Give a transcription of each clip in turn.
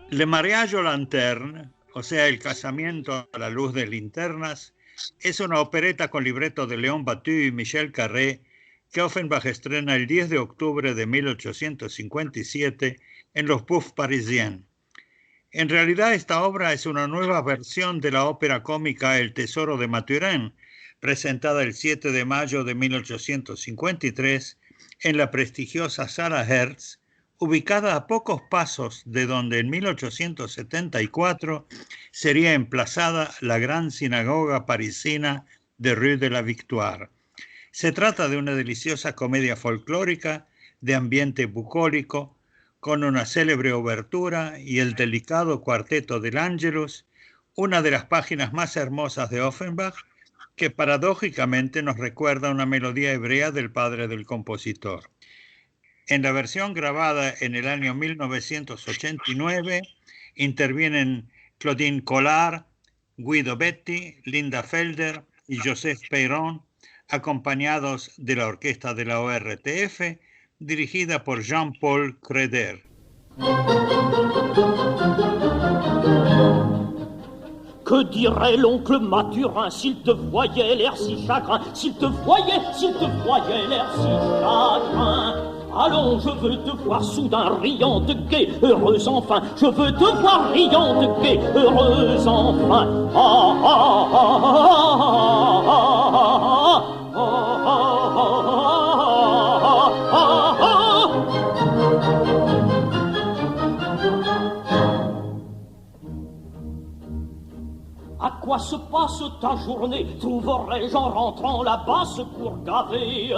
Le mariage aux lanternes, o sea, el casamiento a la luz de linternas, es una opereta con libreto de Léon Battu y Michel Carré que Offenbach estrena el 10 de octubre de 1857 en los Puffs Parisiens. En realidad, esta obra es una nueva versión de la ópera cómica El Tesoro de Maturin, presentada el 7 de mayo de 1853 en la prestigiosa Sala Hertz, ubicada a pocos pasos de donde en 1874 sería emplazada la gran sinagoga parisina de Rue de la Victoire. Se trata de una deliciosa comedia folclórica de ambiente bucólico, con una célebre obertura y el delicado cuarteto del Ángelus, una de las páginas más hermosas de Offenbach, que paradójicamente nos recuerda una melodía hebrea del padre del compositor. En la versión grabada en el año 1989 intervienen Claudine Collard, Guido Betti, Linda Felder y Joseph Peyron, acompañados de la orquesta de la ORTF, dirigida por Jean-Paul Creder. Que dirait l'oncle Maturin s'il te voyait l'air si chagrin, s'il te voyait l'air si chagrin. Allons, je veux te voir soudain riante, gai, heureuse enfin. Je veux te voir riante, gai, heureuse enfin. Ah, ah, ah, ah, ah, À quoi se passe ta journée? Trouverais-je en rentrant là-bas ce cours gavé?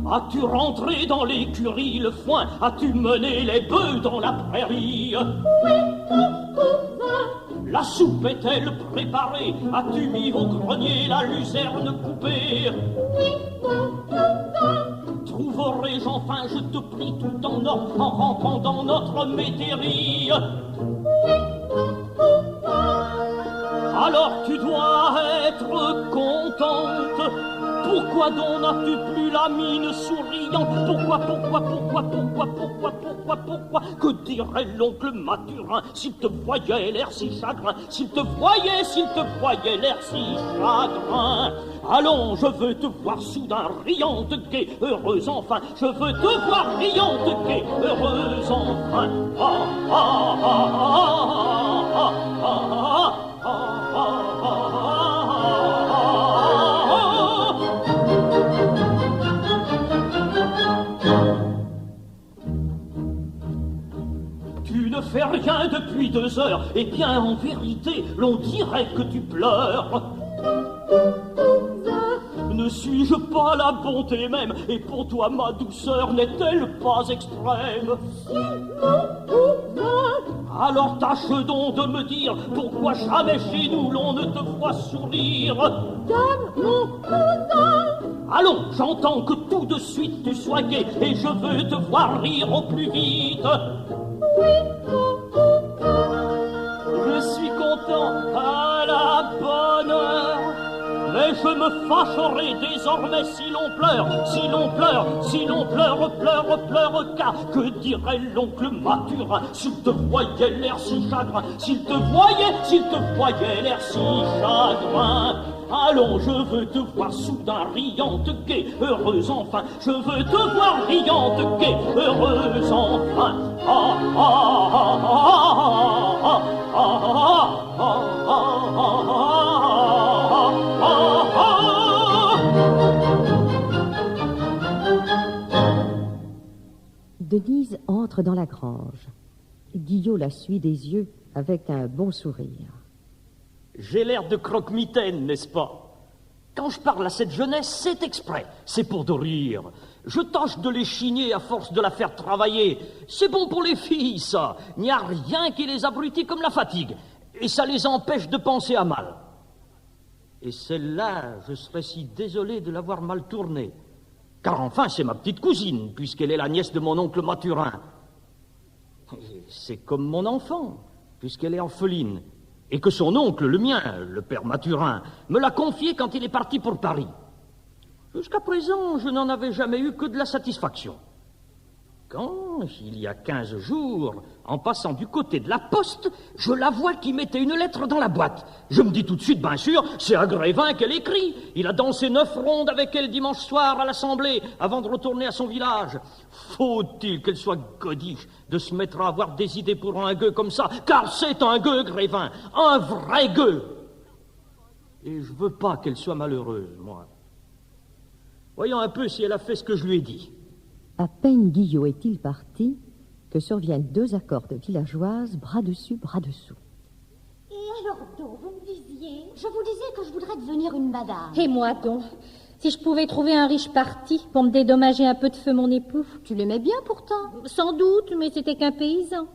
As-tu rentré dans l'écurie le foin? As-tu mené les bœufs dans la prairie? La soupe est-elle préparée? As-tu mis au grenier la luzerne coupée? Trouverai-je enfin, je te prie, tout en or en rentrant dans notre métairie? Alors tu dois être contente. Pourquoi donc n'as-tu plus la mine souriante? Pourquoi? Que dirait l'oncle Maturin s'il te voyait l'air si chagrin? S'il te voyait l'air si chagrin. Allons, je veux te voir soudain riante, gai, heureuse enfin. Je veux te voir riante, gai, heureuse enfin. Ah, ah, ah, ah, ah, ah, ah, ah. Tu ne fais rien depuis 2 heures. Eh bien, en vérité, l'on dirait que tu pleures. Ne suis-je pas la bonté même? Et pour toi, ma douceur n'est-elle pas extrême? Alors tâche donc de me dire pourquoi jamais chez nous l'on ne te voit sourire. Donne mon cousin. Allons, j'entends que tout de suite tu sois gai et je veux te voir rire au plus vite. Je suis content à la bonne heure, mais je me fâcherai désormais si l'on pleure, car que dirait l'oncle Maturin s'il te voyait l'air si chagrin, s'il te voyait l'air si chagrin. Allons, je veux te voir soudain riante, gai, heureuse enfin. Je veux te voir riante, gai, heureuse enfin. Ah, ah, ah, ah, ah, ah, Denise entre dans la grange. Guillot la suit des yeux avec un bon sourire. J'ai l'air de croque-mitaine, n'est-ce pas? Quand je parle à cette jeunesse, c'est exprès, c'est pour de rire. Je tâche de les chigner à force de la faire travailler. C'est bon pour les filles, ça. Il n'y a rien qui les abrutit comme la fatigue. Et ça les empêche de penser à mal. Et celle-là, je serais si désolé de l'avoir mal tournée. Car enfin, c'est ma petite cousine, puisqu'elle est la nièce de mon oncle Maturin. C'est comme mon enfant, puisqu'elle est orpheline. et que son oncle, le mien, le père Mathurin, me l'a confié quand il est parti pour Paris. Jusqu'à présent, je n'en avais jamais eu que de la satisfaction. Quand, il y a 15 jours, en passant du côté de la poste, je la vois qui mettait une lettre dans la boîte. Je me dis tout de suite, bien sûr, c'est à Grévin qu'elle écrit. Il a dansé 9 rondes avec elle dimanche soir à l'Assemblée, avant de retourner à son village. Faut-il qu'elle soit godiche de se mettre à avoir des idées pour un gueux comme ça, car c'est un gueux, Grévin, un vrai gueux. Et je veux pas qu'elle soit malheureuse, moi. Voyons un peu si elle a fait ce que je lui ai dit. À peine Guillot est-il parti que surviennent 2 accords de villageoises, bras dessus, bras dessous. Et alors donc, vous me disiez... Je vous disais que je voudrais devenir une madame. Et moi donc, si je pouvais trouver un riche parti pour me dédommager un peu de feu mon époux. Tu l'aimais bien pourtant. Sans doute, mais c'était qu'un paysan.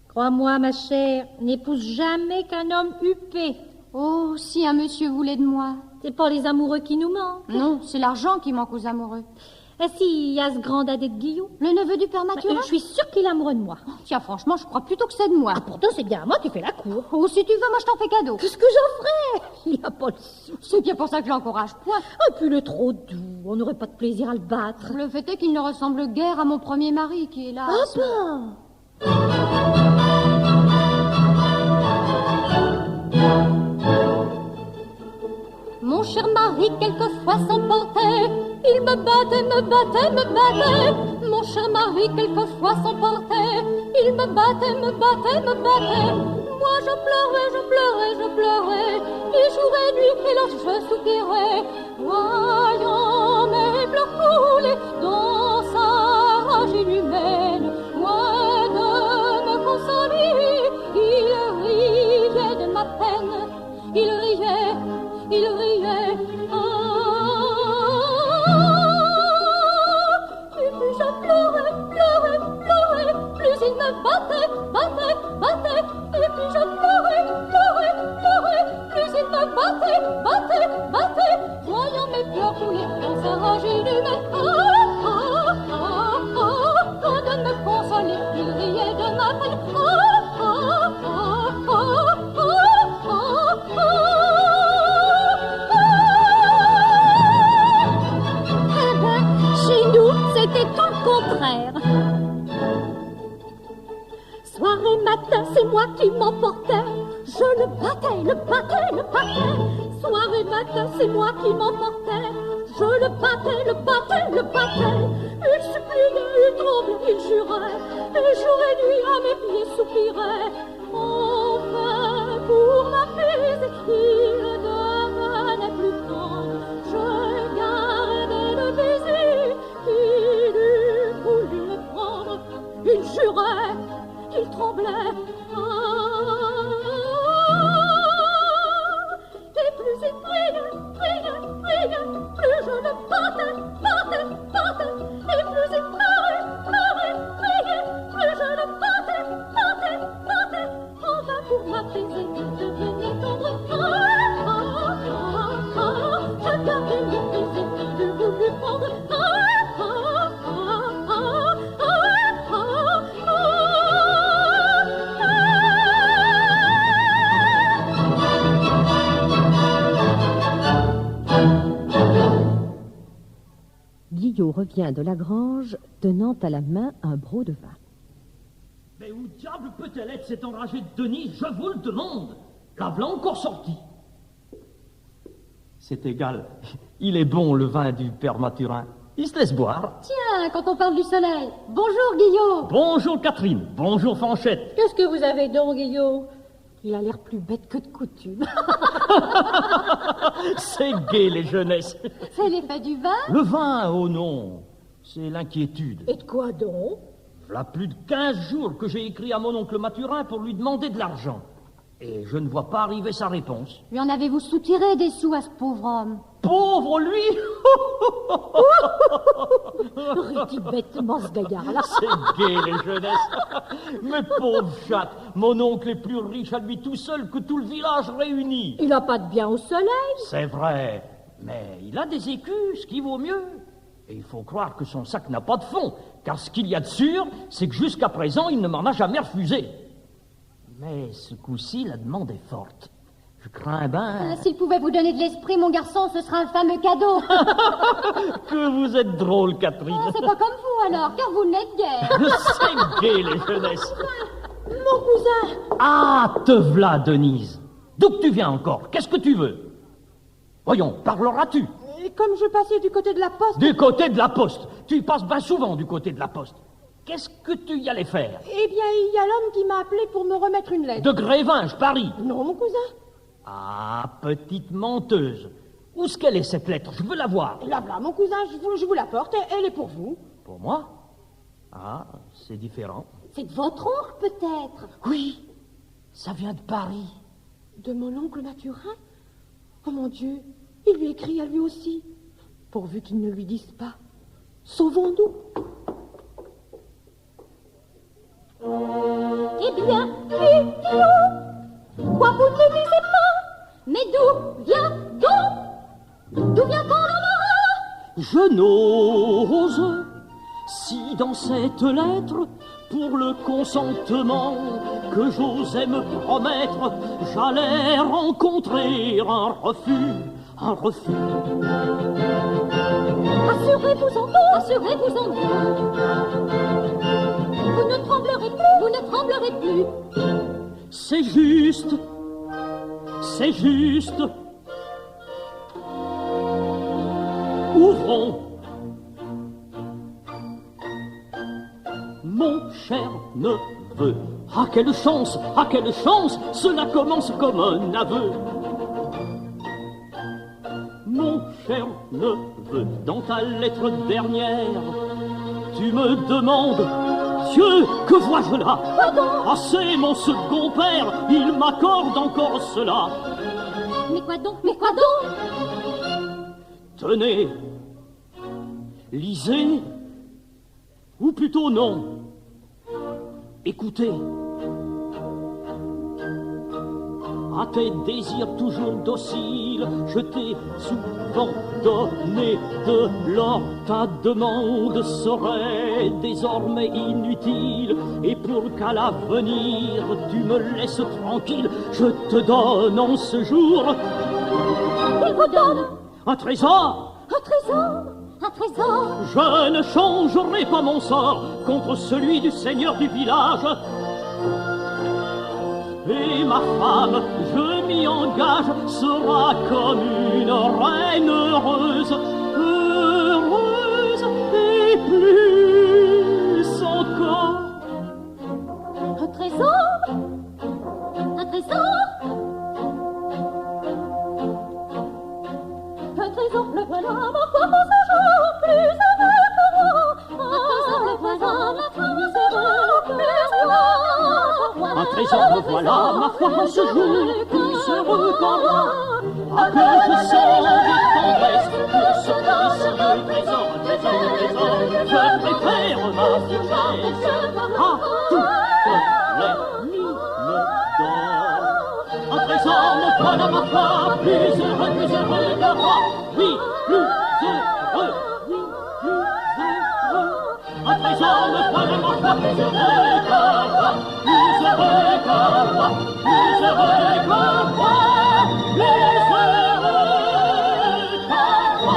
Crois-moi, ma chère, n'épouse jamais qu'un homme huppé. Oh, si un monsieur voulait de moi. C'est pas les amoureux qui nous manquent. Non, c'est l'argent qui manque aux amoureux. Et s'il y a ce grand dadais de Guillot? Le neveu du père Mathurin? Je suis sûre qu'il est amoureux de moi. Tiens, franchement, je crois plutôt que c'est de moi. Ah, pourtant, c'est bien à moi qui fais la cour. Oh, si tu veux, moi je t'en fais cadeau. Qu'est-ce que j'en ferais? Il a pas le sou. C'est bien pour ça que je l'encourage point. Ah, puis il est trop doux. On n'aurait pas de plaisir à le battre. Le fait est qu'il ne ressemble guère à mon premier mari, qui est là. Ah ben! Mon cher mari, quelquefois s'emportait. Il me battait, me battait, me battait. Mon cher mari, quelquefois s'emportait. Il me battait, me battait, me battait. Moi je pleurais, je pleurais, je pleurais. Et jour et nuit, et lorsque je soupirais, voyant mes pleurs couler dans sa rage inhumaine, loin de me consoler, il riait de ma peine. Il riait, il riait. Et plus je pleurais, pleurais, pleurais, plus il me battait, battait, battait. Et plus je pleurais, pleurais, pleurais, plus il me battait, battait, battait. Voyant mes pleurs couler dans sa rage inhumaine, quand de me consoler, il riait de ma peine. C'était tout le contraire. Soir et matin, c'est moi qui m'emportais. Je le battais, le battais, le battais. Soir et matin, c'est moi qui m'emportais. Je le battais, le battais, le battais. Il suppliait, il tremblait, il jurait. Et jour et nuit à mes pieds soupirait. Enfin, pour m'apaiser, il devenait plus tendre. Je gardais le baiser. Il voulu me prendre, il jurait, il tremblait. Et plus il priait, priait, priait, plus je le battais, battais, battais. Et plus il pleurait, pleurait, priait, plus je le battais, battais, battais. Enfin pour m'apaiser, il devenait tendre. Je gardais le baiser, il voulut prendre. Guillot revient de la grange, tenant à la main un broc de vin. Mais où diable peut-elle être cette enragée de Denise? Je vous le demande. La voilà encore sortie. C'est égal. Il est bon, le vin du père Mathurin. Il se laisse boire. Tiens, quand on parle du soleil. Bonjour, Guillot. Bonjour, Catherine. Bonjour, Fanchette. Qu'est-ce que vous avez donc, Guillot? Il a l'air plus bête que de coutume. C'est gai, les jeunesses. C'est l'effet du vin? Le vin, oh non. C'est l'inquiétude. Et de quoi donc? Voilà plus de 15 jours que j'ai écrit à mon oncle Mathurin pour lui demander de l'argent. Et je ne vois pas arriver sa réponse. Lui en avez-vous soutiré des sous à ce pauvre homme? Pauvre, lui! Rit bêtement, ce gaillard-là. C'est gai, les jeunesses. Mais pauvre chatte, mon oncle est plus riche à lui tout seul que tout le village réuni. Il n'a pas de bien au soleil. C'est vrai, mais il a des écus, ce qui vaut mieux. Et il faut croire que son sac n'a pas de fond, car ce qu'il y a de sûr, c'est que jusqu'à présent, il ne m'en a jamais refusé. Mais ce coup-ci, la demande est forte. Je crains bien... S'il pouvait vous donner de l'esprit, mon garçon, ce sera un fameux cadeau. Que vous êtes drôle, Catherine. C'est pas comme vous, alors, car vous n'êtes guère. C'est gai, les jeunesses. Mon cousin! Ah, te v'là, Denise. D'où que tu viens encore? Qu'est-ce que tu veux? Voyons, parleras-tu? Et comme je passais du côté de la poste... Du côté de la poste. Tu y passes bien souvent du côté de la poste. Qu'est-ce que tu y allais faire? Eh bien, il y a l'homme qui m'a appelé pour me remettre une lettre. De Grévin, je parie. Non, mon cousin. Ah, petite menteuse. Où est-ce qu'elle est, cette lettre? Je veux la voir. Là, mon cousin, je vous la porte, elle est pour vous. Pour moi? Ah, c'est différent. C'est de votre oncle, peut-être. Oui, ça vient de Paris. De mon oncle Mathurin? Oh mon Dieu, il lui écrit à lui aussi. Pourvu qu'il ne lui dise pas. Sauvons-nous. Eh bien, quoi vous ne lisez pas? Mais d'où vient donc? D'où vient ton amour? Je n'ose, si dans cette lettre, pour le consentement que j'osais me promettre, j'allais rencontrer un refus. Assurez-vous en vous, assurez-vous en vous. Vous ne tremblerez plus, vous ne tremblerez plus. C'est juste, c'est juste. Ouvrons. Mon cher neveu, ah quelle chance, cela commence comme un aveu. Mon cher neveu, dans ta lettre dernière, tu me demandes, Dieu, que vois-je là? Ah, c'est mon second père, il m'accorde encore cela. Mais quoi donc? Mais quoi donc? Tenez, lisez, ou plutôt non. Écoutez, à tes désirs toujours dociles, je t'ai souvent donné de l'or. Ta demande serait désormais inutile, et pour qu'à l'avenir tu me laisses tranquille, je te donne en ce jour... Il vous donne un trésor. un trésor, un trésor. Je ne changerai pas mon sort contre celui du seigneur du village. Et ma femme, je m'y engage, sera comme une reine heureuse, heureuse et plus encore. Un trésor, un trésor. Un trésor, le voilà, ma foi, pour ce jour, plus heureux que moi. Un trésor, le voilà, ma foi, pour ce jour, plus heureux. Un trésor, le voilà, ma foi, en ce jour, plus heureux qu'en moi. À que je sens des tendresses, que ce fils de trésor, je préfère ma fierté à toutes les mines d'or. Un trésor, me voilà, ma foi, plus heureux que moi. Oui, plus heureux, oui, plus heureux. Un trésor, me voilà, ma foi, plus heureux que moi. Plus heureux que moi, plus heureux que moi, plus heureux que moi.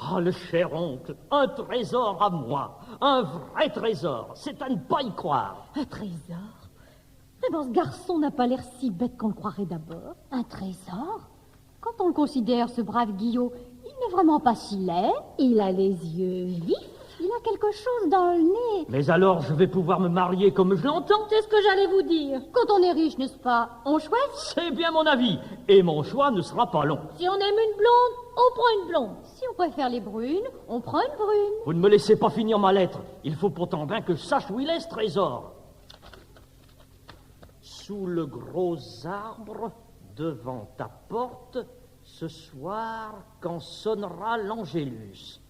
Ah, le cher oncle, un trésor à moi, un vrai trésor, c'est à ne pas y croire. Un trésor? Mais bon, ce garçon n'a pas l'air si bête qu'on le croirait d'abord. Un trésor? Quand on le considère, ce brave Guillot, il n'est vraiment pas si laid. Il a les yeux vifs. Il a quelque chose dans le nez. Mais alors, je vais pouvoir me marier comme je l'entends. C'est ce que j'allais vous dire. Quand on est riche, n'est-ce pas, on choisit. C'est bien mon avis, et mon choix ne sera pas long. Si on aime une blonde, on prend une blonde. Si on préfère les brunes, on prend une brune. Vous ne me laissez pas finir ma lettre. Il faut pourtant bien que je sache où il est, ce trésor. Sous le gros arbre, devant ta porte, ce soir, quand sonnera l'Angélus.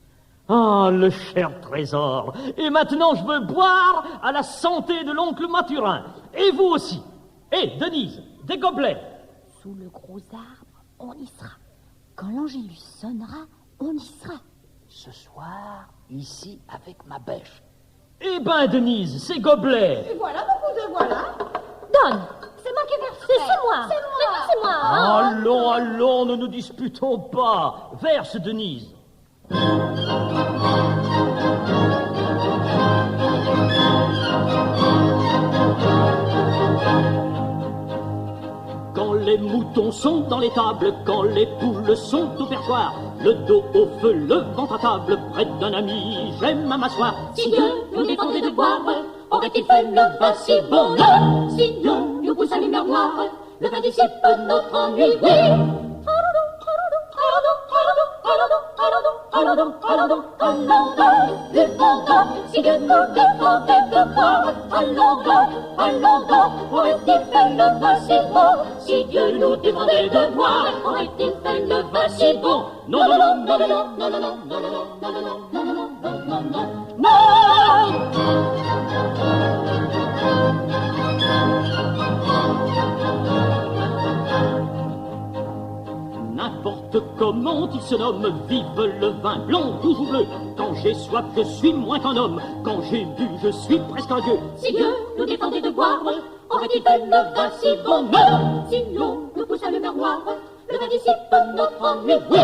Ah, le cher trésor. Et maintenant, je veux boire à la santé de l'oncle Mathurin. Et vous aussi. Et Denise, des gobelets. Sous le gros arbre, on y sera. Quand l'Angélus sonnera, on y sera. Ce soir, ici, avec ma bêche. Eh ben, Denise, c'est gobelet. Et voilà, mon cousin, voilà. Donne. C'est moi qui vais faire. C'est moi. C'est moi. Allons, allons, ne nous disputons pas. Verse, Denise. Quand les moutons sont dans l'étable, quand les poules sont au perchoir, le dos au feu, le ventre à table, près d'un ami, j'aime à m'asseoir. Si Dieu nous défendait de boire, aurait-il fait le vin si bon? Non. Si Dieu nous pousse à lumière noire, le vin dissipe notre ennui, oui. Si Dieu nous défendait de boire, allons donc, aurait-il fait le vin si bon? Si Dieu nous défendait de boire, aurait-il fait le vin si bon? Non, non, non, non, non, non, non, non, non, non, non, non, non, non, non, non, non. N'importe comment il se nomme, vive le vin blanc, rouge ou bleu. Quand j'ai soif, je suis moins qu'un homme. Quand j'ai bu, je suis presque un dieu. Si Dieu nous défendait de boire, aurait-il fait le vin si bon? Non. Si l'eau nous pousse à lumière noire, le vin dissipe notre ennui, oui.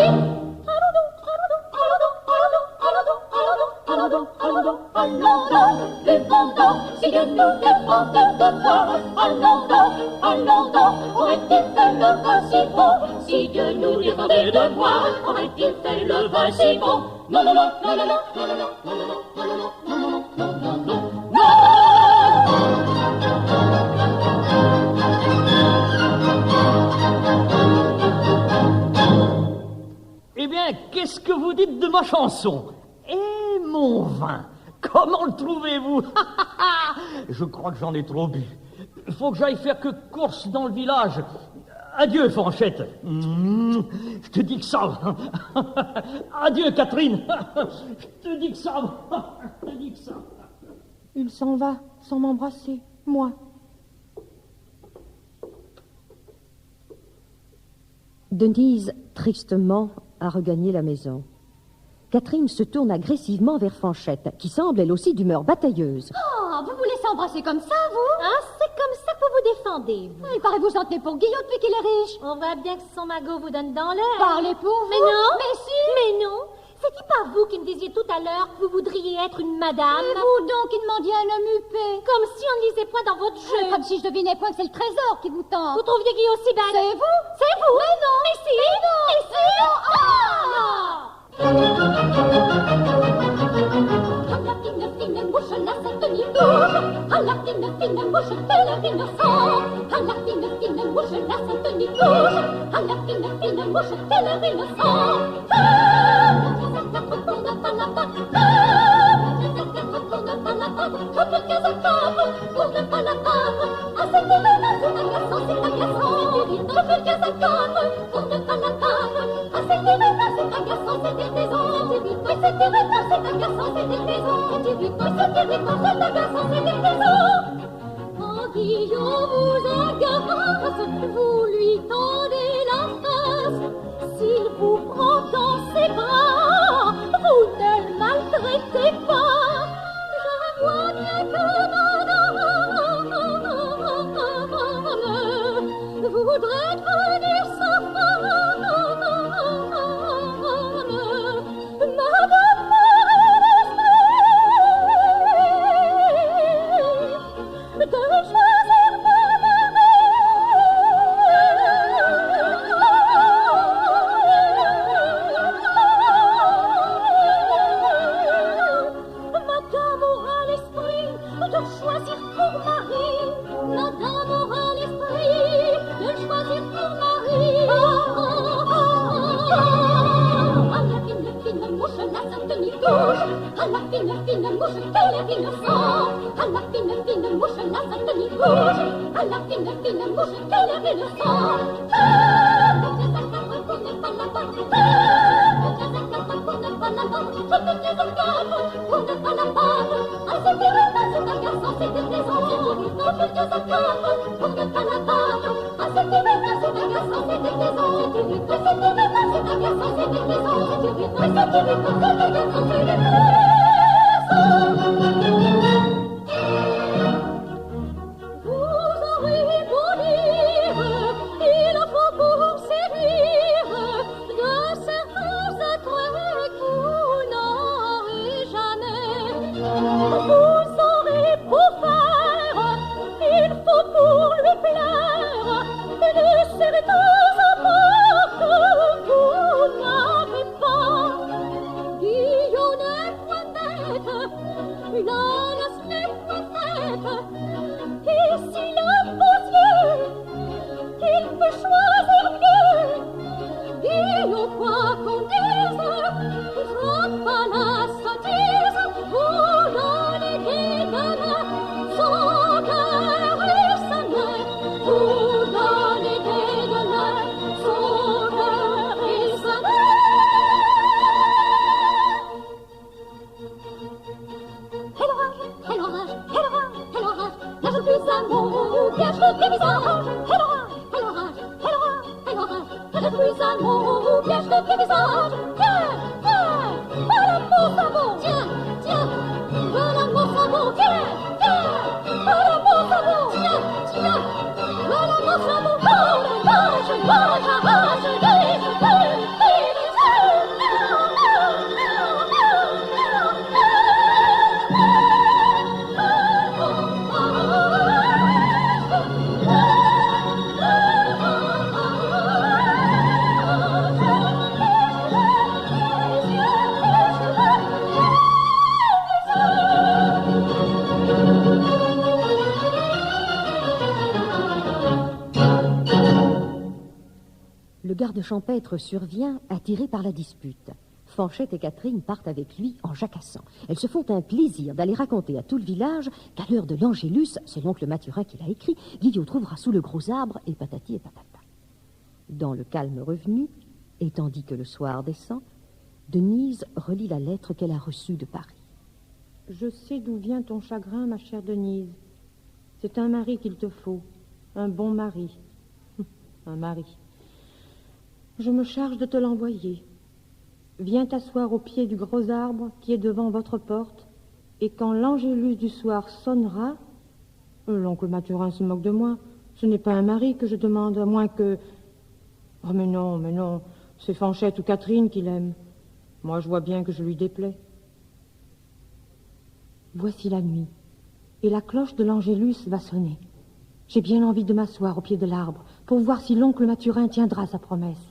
Si Dieu nous défendait de boire, allons donc, aurait-il fait le vin si bon? Si Dieu nous défendait de boire, aurait-il fait le vin si bon? Non, non, non, non, non, non, non, non, non, non, non, non, non, non, non. Eh bien, qu'est-ce que vous dites de ma chanson? Et mon vin, comment le trouvez-vous? Je crois que j'en ai trop bu. Il faut que j'aille faire que course dans le village. Adieu, Fanchette. Je te dis que ça va. Adieu, Catherine. Je te dis que ça va. Je te dis que ça va. Il s'en va sans m'embrasser, moi. Denise, tristement, a regagné la maison. Catherine se tourne agressivement vers Fanchette, qui semble elle aussi d'humeur batailleuse. Oh, vous vous laissez embrasser comme ça, vous? Ah, c'est comme ça que vous vous défendez, vous. Il paraît que vous en tenez pour Guillaume depuis qu'il est riche. On voit bien que son magot vous donne dans l'air. Parlez pour vous. Mais non. Mais si. Mais non. C'est-il pas vous qui me disiez tout à l'heure que vous voudriez être une madame? Et vous donc qui demandiez un homme huppé? Comme si on ne lisait point dans votre jeu. Comme si je devinais point que c'est le trésor qui vous tente. Vous trouviez Guillaume aussi belle? C'est vous? C'est vous? Mais non. Mais si. Mais non. Mais si. À la fine, fine mouche, la Sainte-Nuit bouge. À la fine, fine mouche, pèlerine sang. À la fine, fine mouche, la Sainte-Nuit bouge. À la fine, fine mouche, pèlerine sang. Oh, Guillaume vous agace, vous lui tendez la face. S'il vous prend dans ses bras, vous ne le maltraitez pas. Je vois bien que madame voudrait devenir sa femme. Madame de choisir Madame aura l'esprit de choisir pour mari. Madame aura l'esprit de choisir pour mari. À la fine, fine mouche, la Sainte-Nuit bouge. À la fine, fine mouche, pèlerine sang. À la fine, fine mouche, la Sainte-Nuit bouge. À la fine, fine mouche, pèlerine sang. C'était quel visage, quel orage, quel orage, quel orage, quel orage. Que je puis un mot ou bien je quel visage. Tiens, tiens, voilà mon savon. Tiens, tiens, voilà mon savon. Tiens, tiens, voilà mon savon. Tiens, tiens, voilà mon savon. Le garde champêtre survient, attiré par la dispute. Fanchette et Catherine partent avec lui en jacassant. Elles se font un plaisir d'aller raconter à tout le village qu'à l'heure de l'Angélus, c'est l'oncle Mathurin qui l'a écrit, Guillot trouvera sous le gros arbre et patati et patata. Dans le calme revenu, et tandis que le soir descend, Denise relit la lettre qu'elle a reçue de Paris. Je sais d'où vient ton chagrin, ma chère Denise. C'est un mari qu'il te faut, un bon mari. Un mari. Je me charge de te l'envoyer. Viens t'asseoir au pied du gros arbre qui est devant votre porte, et quand l'Angélus du soir sonnera, l'oncle Mathurin se moque de moi. Ce n'est pas un mari que je demande, à moins que... Oh, mais non, c'est Fanchette ou Catherine qui l'aime. Moi, je vois bien que je lui déplais. Voici la nuit, et la cloche de l'Angélus va sonner. J'ai bien envie de m'asseoir au pied de l'arbre pour voir si l'oncle Mathurin tiendra sa promesse.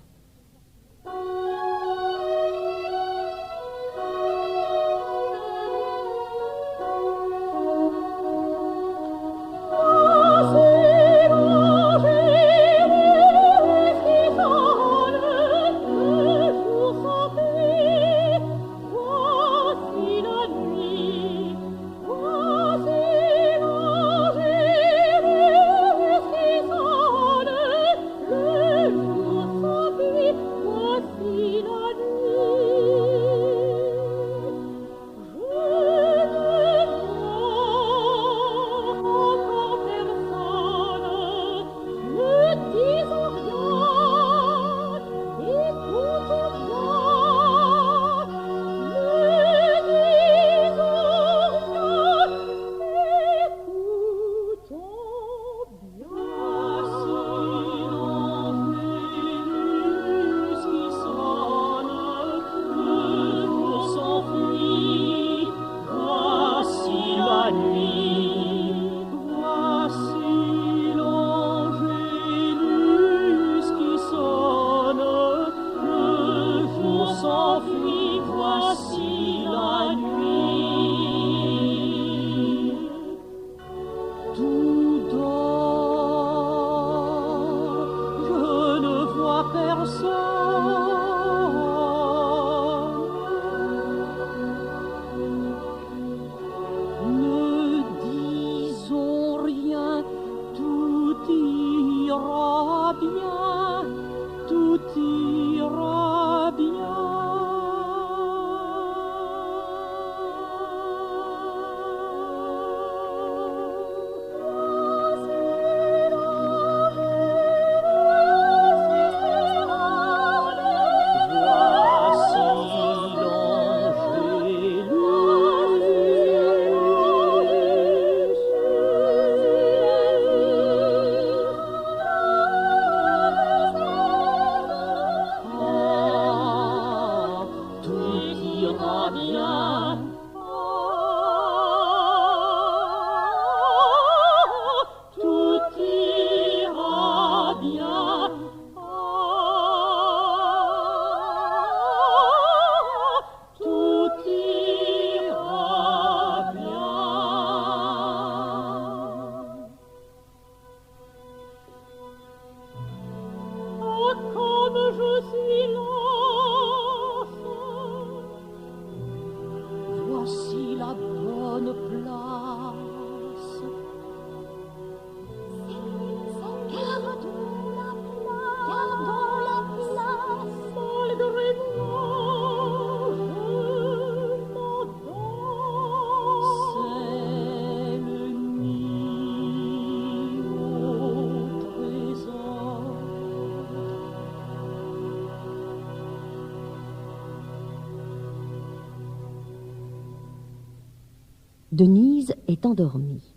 Denise est endormie.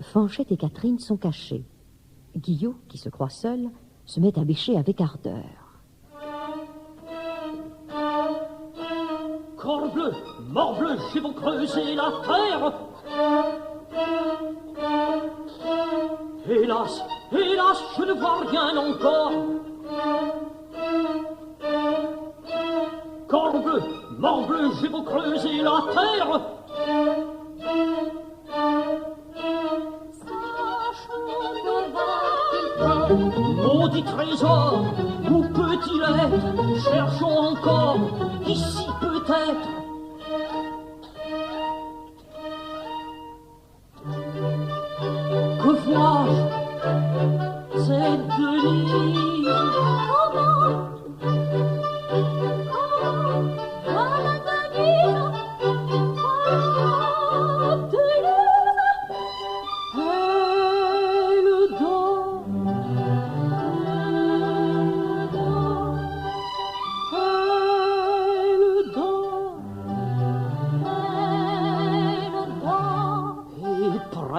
Fanchette et Catherine sont cachées. Guillot, qui se croit seul, se met à bêcher avec ardeur. Corbleu, morbleu, j'ai beau creuser la terre. Hélas, hélas, je ne vois rien encore. Corbleu, morbleu, j'ai beau creuser la terre. Maudit trésor, où peut-il être? Cherchons encore, ici peut-être. Que vois-je? C'est Denise.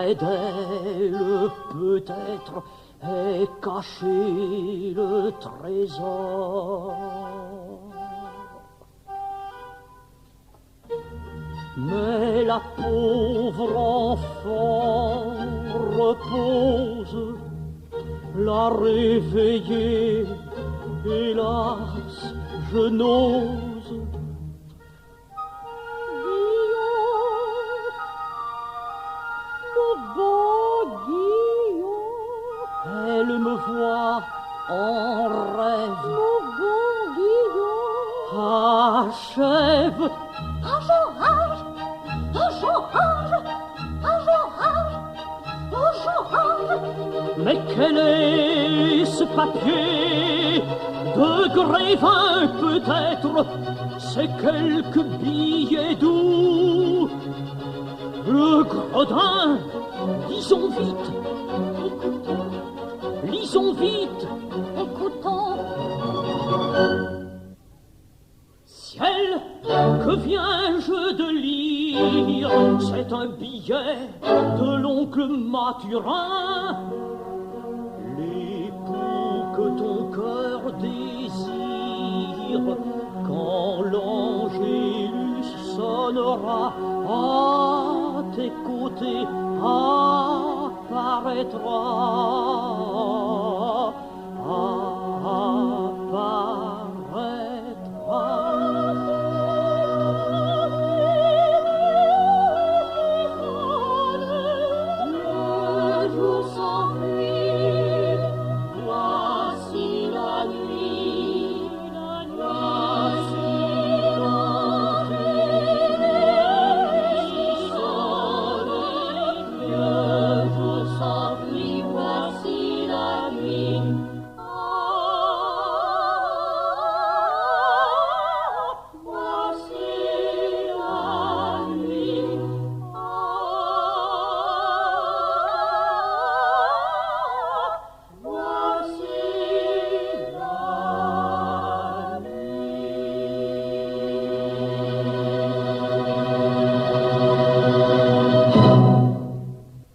D'elle, peut-être, est caché le trésor. Mais la pauvre enfant repose, la réveiller, hélas, je n'ose. Elle me voit en rêve. Mon bon Guillaume. Achève. Enjorrage, enjorrage, enjorrage, enjorrage. Mais quel est ce papier? De Grévin peut-être. C'est quelques billets doux. Le gredin, lisons vite. Lisons vite. Écoutons. Ciel, que viens-je de lire? C'est un billet de l'oncle Mathurin. L'époux que ton cœur désire, quand l'angélus sonnera, à tes côtés apparaîtra, Le jour s'enfuit, voici la nuit, voici l'angélus sonne. Le jour s'enfuit, voici la nuit. Voici la nuit. Voici la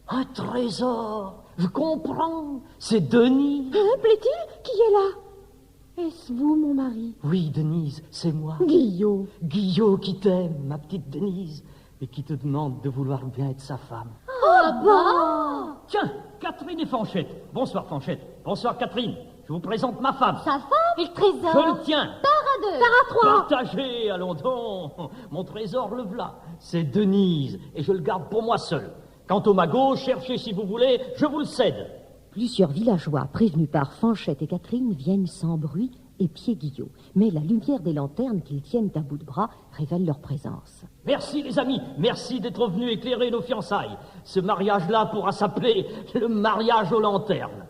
un trésor. Je comprends. C'est Denise. Plaît-il? Qui est là? Est-ce vous, mon mari? Oui, Denise, c'est moi. Guillot. Guillot qui t'aime, ma petite Denise, et qui te demande de vouloir bien être sa femme. Ah bah! Tiens, Catherine et Fanchette. Bonsoir, Fanchette. Bonsoir, Catherine. Je vous présente ma femme. Sa femme et le trésor. Je le tiens. Part à deux. Part à trois. Partagez, allons donc. Mon trésor, le v'là. C'est Denise, et je le garde pour moi seul. Quant au magot, cherchez si vous voulez, je vous le cède. Plusieurs villageois, prévenus par Fanchette et Catherine, viennent sans bruit épier Guillot. Mais la lumière des lanternes qu'ils tiennent à bout de bras révèle leur présence. Merci, les amis. Merci d'être venus éclairer nos fiançailles. Ce mariage-là pourra s'appeler le mariage aux lanternes.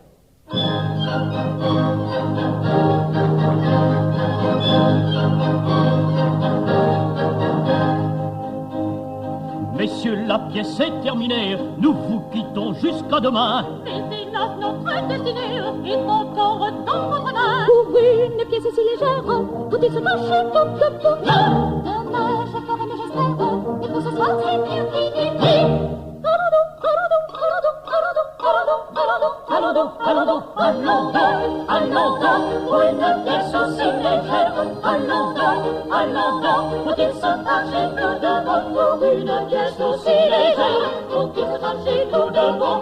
Messieurs, la pièce est terminée. Nous vous quittons jusqu'à demain. Mais hélas, notre destinée est encore dans votre main. Pour une pièce si légère, faut-il se cacher tout. Dommage, quand même, j'espère, et pour ce soir, c'est mieux fini. s'engager tout de bon pour une pièce aussi légère. Donc il faudra tout de bon.